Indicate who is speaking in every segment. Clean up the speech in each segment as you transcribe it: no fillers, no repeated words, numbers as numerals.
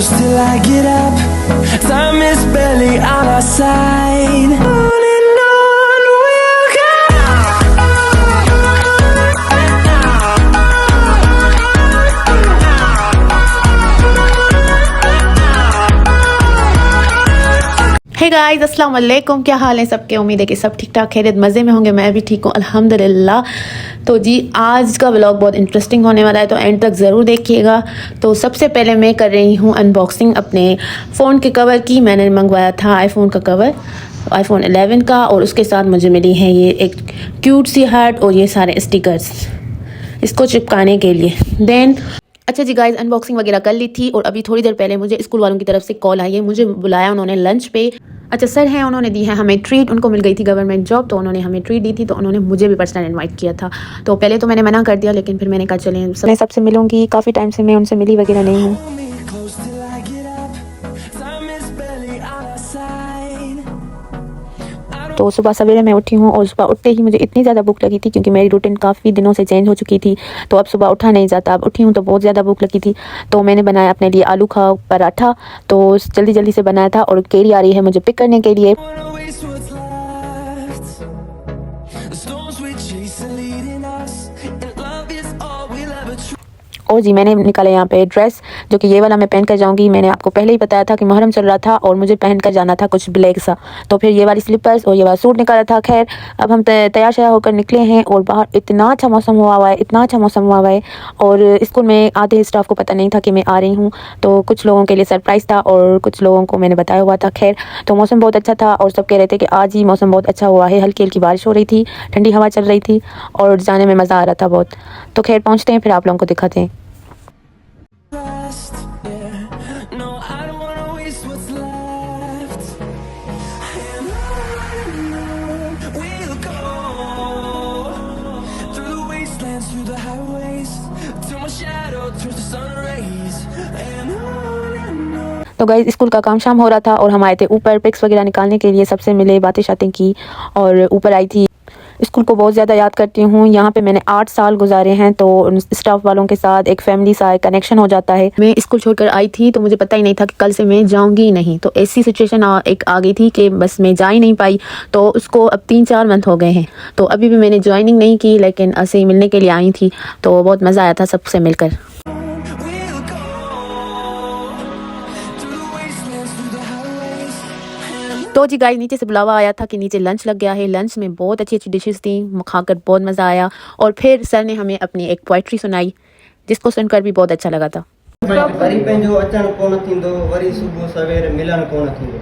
Speaker 1: close till I get up. Time is barely on our side. On and on we'll go.
Speaker 2: Hey guys अस्सलाम वालेकुम, क्या हाल है सबके। उम्मीद है कि सब ठीक ठाक खैरियत मज़े में होंगे। मैं भी ठीक हूँ अल्हम्दुलिल्लाह। तो जी आज का व्लॉग बहुत इंटरेस्टिंग होने वाला है, तो एंड तक ज़रूर देखिएगा। तो सबसे पहले मैं कर रही हूँ अनबॉक्सिंग अपने फ़ोन के कवर की। मैंने मंगवाया था आईफोन का कवर, आईफोन 11 का, और उसके साथ मुझे मिली है ये एक क्यूट सी हार्ट और ये सारे स्टिकर्स इसको चिपकाने के लिए। देन अच्छा जी गाइस, अनबॉक्सिंग वगैरह कर ली थी और अभी थोड़ी देर पहले मुझे स्कूल वालों की तरफ से कॉल आई है। मुझे बुलाया उन्होंने लंच पे। अच्छा सर हैं, उन्होंने दी है हमें ट्रीट। उनको मिल गई थी गवर्नमेंट जॉब, तो उन्होंने हमें ट्रीट दी थी, तो उन्होंने मुझे भी पर्सनल इनवाइट किया था। तो पहले तो मैंने मना कर दिया, लेकिन फिर मैंने कहा चलें मैं सबसे मिलूंगी। काफ़ी टाइम से मैं उनसे मिली वगैरह नहीं हूँ।
Speaker 1: Hold me close till I get up. Time is barely on our side.
Speaker 2: तो सुबह सवेरे मैं उठी हूँ और सुबह उठते ही मुझे इतनी ज़्यादा भूख लगी थी, क्योंकि मेरी रूटीन काफ़ी दिनों से चेंज हो चुकी थी। तो अब सुबह उठा नहीं जाता। अब उठी हूँ तो बहुत ज़्यादा भूख लगी थी, तो मैंने बनाया अपने लिए आलू का पराठा। तो जल्दी जल्दी से बनाया था, और केरी आ रही है मुझे पिक करने के लिए।
Speaker 1: Wanna waste what's left. The storms we chase are leading us, and love is all we'll ever trust.
Speaker 2: और जी मैंने निकाला यहाँ पे ड्रेस, जो कि ये वाला मैं पहन कर जाऊँगी। मैंने आपको पहले ही बताया था कि मुहर्रम चल रहा था और मुझे पहन कर जाना था कुछ ब्लैक सा। तो फिर ये वाली स्लीपर्स और ये वाला सूट निकाला था। खैर अब हम तैयार शैयार होकर निकले हैं, और बाहर इतना अच्छा मौसम हुआ हुआ है, इतना अच्छा मौसम हुआ हुआ है। और स्कूल में आधे स्टाफ को पता नहीं था कि मैं आ रही हूँ, तो कुछ लोगों के लिए सरप्राइज़ था और कुछ लोगों को मैंने बताया हुआ था। खैर तो मौसम बहुत अच्छा था, और सब कह रहे थे कि आज ही मौसम बहुत अच्छा हुआ है। हल्की हल्की बारिश हो रही थी, ठंडी हवा चल रही थी, और जाने में मज़ा आ रहा था बहुत। तो खैर पहुँचते हैं, फिर आप लोगों को दिखाते हैं।
Speaker 1: Yeah. No, I don't wanna waste what's left. And on we'll go. Through the wastelands, through the highways, till my shadow turns to sun rays. And on.
Speaker 2: तो गाइस स्कूल का काम शाम हो रहा था, और हम आए थे ऊपर पिक्स वगैरह निकालने के लिए। सबसे मिले, बातें शातें की, और ऊपर आई थी। स्कूल को बहुत ज़्यादा याद करती हूँ। यहाँ पे मैंने 8 साल गुजारे हैं, तो स्टाफ वालों के साथ एक फैमिली सा कनेक्शन हो जाता है। मैं स्कूल छोड़कर आई थी, तो मुझे पता ही नहीं था कि कल से मैं जाऊँगी ही नहीं। तो ऐसी सिचुएशन एक आ गई थी कि बस मैं जा ही नहीं पाई। तो उसको अब 3-4 मंथ हो गए हैं, तो अभी भी मैंने ज्वाइनिंग नहीं की, लेकिन ऐसे ही मिलने के लिए आई थी। तो बहुत मज़ा आया था सबसे मिलकर।
Speaker 1: We'll go through the wastelands, through the highways.
Speaker 2: तो जी गाइस नीचे से बुलावा आया था कि नीचे लंच लग गया है। लंच में बहुत अच्छी अच्छी डिशेस थी, खाकर बहुत मज़ा आया। और फिर सर ने हमें अपनी एक पोइट्री सुनाई, जिसको सुनकर भी बहुत अच्छा लगा था।
Speaker 3: वरी पंहिंजो अचणु कोन थींदो, वरी सुबुह सवेर मिलणु कोन थींदो।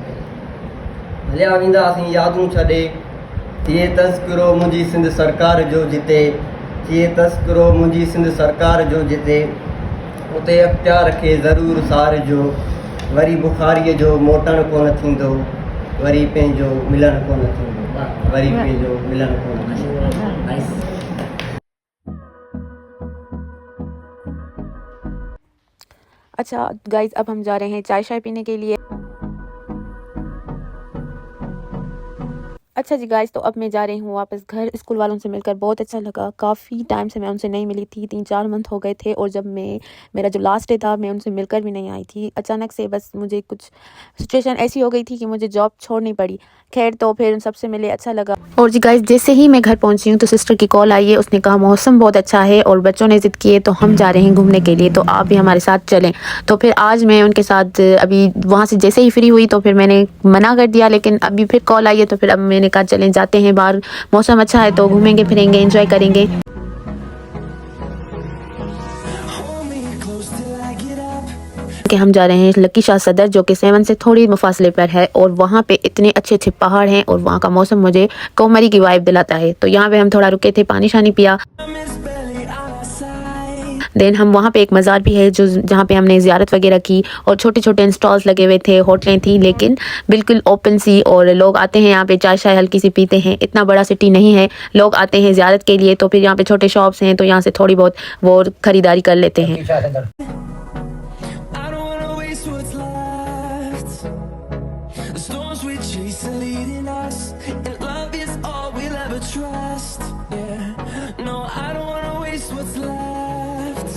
Speaker 3: हलिया वेंदासीं यादूं छॾे, थिए तस्करो मुंहिंजी सिंध सरकार जो जिते, थिए तस्करो मुंहिंजी सिंध सरकार जो जिते, उते अख़्तियार खे ज़रूरु सार जो, वरी बुखारीअ जो मोटणु कोन थींदो, वरी पंहिंजो मिलणु कोन थींदो, वरी पंहिंजो मिलणु कोन थींदो।
Speaker 2: अच्छा गाइस अब हम जा रहे हैं चाय शाय पीने के लिए। अच्छा जी गाइस, तो अब मैं जा रही हूँ वापस घर। स्कूल वालों से मिलकर बहुत अच्छा लगा। काफ़ी टाइम से मैं उनसे नहीं मिली थी, 3-4 मंथ हो गए थे। और जब मेरा जो लास्ट डे था, मैं उनसे मिलकर भी नहीं आई थी। अचानक से बस मुझे कुछ सिचुएशन ऐसी हो गई थी कि मुझे जॉब छोड़नी पड़ी। खैर तो फिर उन सबसे मिले, अच्छा लगा। और जी गाइस जैसे ही मैं घर पहुँची हूँ, तो सिस्टर की कॉल आई है। उसने कहा मौसम बहुत अच्छा है और बच्चों ने ज़िद की है, तो हम जा रहे हैं घूमने के लिए, तो आप भी हमारे साथ चलें। तो फिर आज मैं उनके साथ अभी वहाँ से जैसे ही फ्री हुई, तो फिर मैंने मना कर दिया, लेकिन अभी फिर कॉल आई है, तो फिर अब मैंने कहा चलें जाते हैं बाहर। मौसम अच्छा है तो घूमेंगे फिरेंगे, एंजॉय करेंगे।
Speaker 1: Hold me close till I get up.
Speaker 2: कि हम जा रहे हैं लकी शाह सदर, जो कि 7 से थोड़ी मुफासले पर है, और वहाँ पे इतने अच्छे अच्छे पहाड़ हैं, और वहाँ का मौसम मुझे कोमरी की वाइब दिलाता है। तो यहाँ पे हम थोड़ा रुके थे, पानी शानी पिया।
Speaker 1: Time is barely on our side.
Speaker 2: Then हम वहाँ पे एक मज़ार भी है, जो जहाँ पे हमने ज़ियारत वगैरह की, और छोटे छोटे स्टॉल्स लगे हुए थे, होटलें थी, लेकिन बिल्कुल ओपन सी। और लोग आते हैं यहाँ पे, चाय शाय हल्की सी पीते हैं। इतना बड़ा सिटी नहीं है, लोग आते हैं ज़ियारत के लिए, तो फिर यहाँ पे छोटे शॉप्स हैं, तो यहाँ से थोड़ी बहुत वो ख़रीदारी कर लेते हैं।
Speaker 1: I don't wanna waste what's left. The storms we chase are leading us, and love is all we'll ever trust. Yeah. No, I don't wanna waste what's left.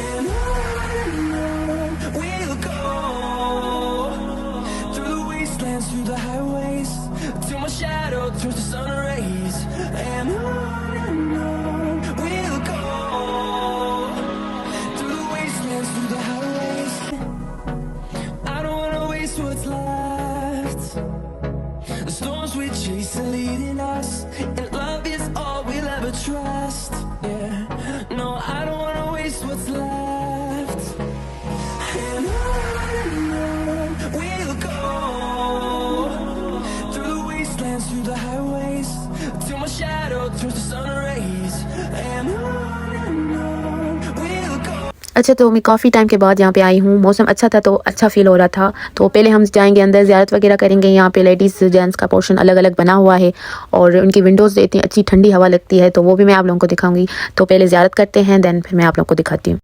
Speaker 1: And on we'll go. trust. Yeah, no, I don't wanna waste what's left. And on we'll go, through the wastelands, through the highways, till my shadow turns to sun rays. And on we'll go.
Speaker 2: अच्छा, तो मैं काफ़ी time के बाद यहाँ पे आई हूँ। मौसम अच्छा था तो अच्छा फील हो रहा था। तो पहले हम जाएंगे अंदर, ज़ियारत वगैरह करेंगे। यहाँ पे लेडीज़ जेंट्स का पोर्शन अलग अलग बना हुआ है और उनकी विंडोज़ इतनी अच्छी ठंडी हवा लगती है, तो वो भी मैं आप लोगों को दिखाऊंगी। तो पहले ज़ियारत करते हैं, देन फिर मैं आप लोगों को दिखाती हूँ।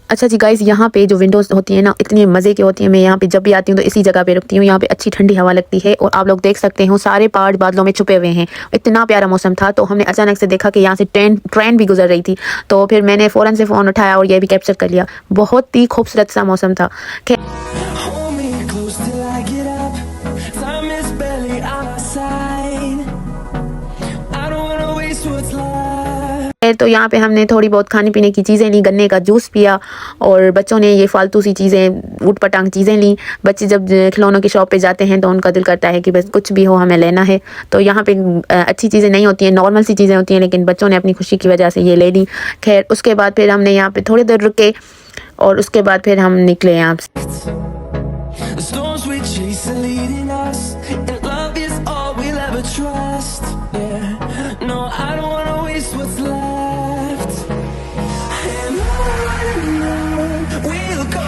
Speaker 2: अच्छा जी गाइस, यहाँ पे जो विंडोज़ होती है ना, इतनी मज़े की होती है। मैं यहाँ पे जब भी आती हूँ तो इसी जगह पे रुकती हूँ। यहाँ पे अच्छी ठंडी हवा लगती है और आप लोग देख सकते हो सारे पहाड़ बादलों में छुपे हुए हैं। इतना प्यारा मौसम था। तो हमने अचानक से देखा कि यहाँ से ट्रेन भी गुजर रही थी, तो फिर मैंने फ़ौरन से फ़ोन उठाया और ये भी कैप्चर कर लिया। बहुत ही खूबसूरत सा मौसम था।
Speaker 1: Hold me close till I get up. Time is barely on our side. I don't wanna waste what's left.
Speaker 2: तो यहाँ पे हमने थोड़ी बहुत खाने पीने की चीज़ें ली, गन्ने का जूस पिया और बच्चों ने ये फालतू सी चीज़ें, ऊट पटांग चीज़ें ली। बच्चे जब खिलौनों की शॉप पे जाते हैं तो उनका दिल करता है कि बस कुछ भी हो हमें लेना है। तो यहाँ पे अच्छी चीज़ें नहीं होती हैं, नॉर्मल सी चीज़ें होती हैं, लेकिन बच्चों ने अपनी खुशी की वजह से ये ले ली। खैर, उसके बाद फिर हमने यहाँ पे थोड़ी देर रुके और उसके बाद फिर हम निकले यहाँ से।
Speaker 1: The storms we chase are leading us, and love is all we'll ever trust. Yeah, no, I don't wanna waste what's left. And on we'll go.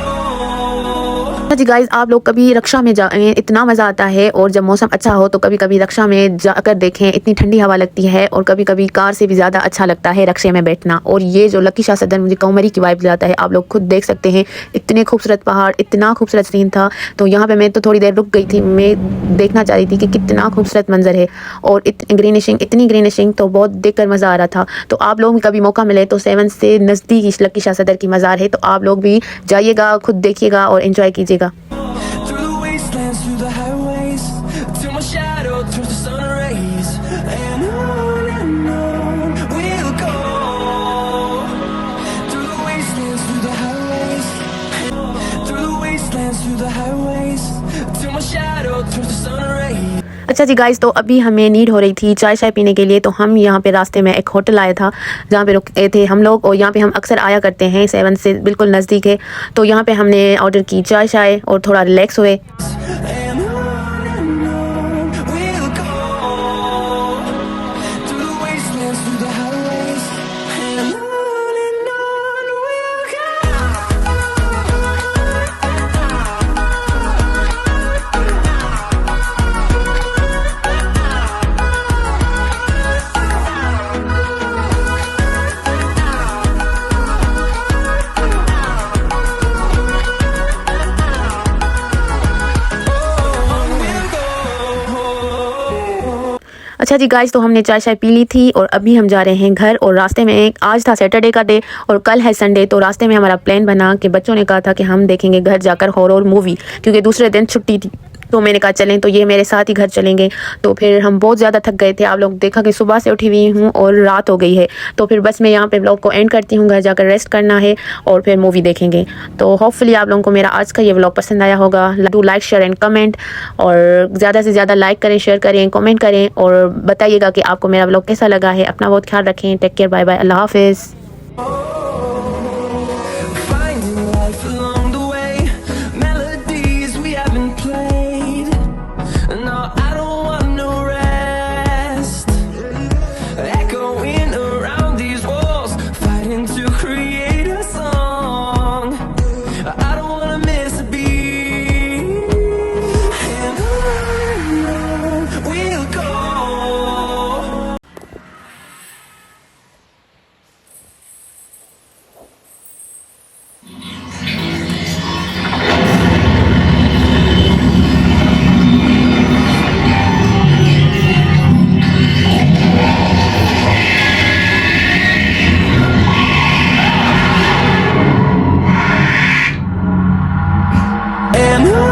Speaker 2: जी गाइस, आप लोग कभी रक्षा में जाएं, इतना मज़ा आता है। और जब मौसम अच्छा हो तो कभी कभी रक्षा में जाकर देखें, इतनी ठंडी हवा लगती है और कभी कभी कार से भी ज़्यादा अच्छा लगता है रक्षा में बैठना। और ये जो लकी शाह सदर मुझे कौमरी की वाइब दिलाता है, आप लोग खुद देख सकते हैं। इतने खूबसूरत पहाड़, इतना खूबसूरत सीन था। तो यहाँ पे मैं तो थोड़ी देर रुक गई थी, मैं देखना चाह रही थी कि कितना खूबसूरत मंजर है और इतनी ग्रीनिशिंग तो बहुत देखकर मज़ा आ रहा था। तो आप लोग कभी मौका मिले तो 7 से नज़दीक लकी शाह सदर की मज़ार है, तो आप लोग भी जाइएगा, खुद देखिएगा और एंजॉय कीजिएगा।
Speaker 1: Through the wastelands, through the highways, till my shadow turns to sun rays. And on we'll go. Through the wastelands, through the highways, through the wastelands, through the highways, till my shadow turns to sun rays.
Speaker 2: अच्छा जी guys, तो अभी हमें need हो रही थी चाय शाय पीने के लिए। तो हम यहाँ पे रास्ते में एक होटल आया था जहाँ पे रुके थे हम लोग, और यहाँ पे हम अक्सर आया करते हैं, 7 से बिल्कुल नज़दीक है। तो यहाँ पे हमने ऑर्डर की चाय शाय और थोड़ा रिलैक्स हुए।
Speaker 1: And on we'll go. Through the wastelands, through the highways. And on we'll go.
Speaker 2: अच्छा जी गाइस, तो हमने चाय शाय पी ली थी और अभी हम जा रहे हैं घर। और रास्ते में आज था सैटरडे का डे और कल है संडे, तो रास्ते में हमारा प्लान बना कि बच्चों ने कहा था कि हम देखेंगे घर जाकर हॉरर मूवी, क्योंकि दूसरे दिन छुट्टी थी। तो मैंने कहा चलें, तो ये मेरे साथ ही घर चलेंगे। तो फिर हम बहुत ज़्यादा थक गए थे। आप लोग देखा कि सुबह से उठी हुई हूँ और रात हो गई है। तो फिर बस मैं यहाँ पे व्लॉग को एंड करती हूँ, घर जाकर रेस्ट करना है और फिर मूवी देखेंगे। तो होपफुली आप लोगों को मेरा आज का ये व्लॉग पसंद आया होगा। Do like, share and comment, और ज़्यादा से ज़्यादा लाइक करें, शेयर करें, कमेंट करें और बताइएगा कि आपको मेरा व्लॉग कैसा लगा है। अपना बहुत ख्याल रखें। टेक केयर, बाय बाय, अल्लाह हाफिज़।
Speaker 1: Finding life along the way, melodies we haven't played. No, I don't want no rest. Echoing around these walls, fighting to create a song. I don't wanna miss a beat. And on we'll go. I know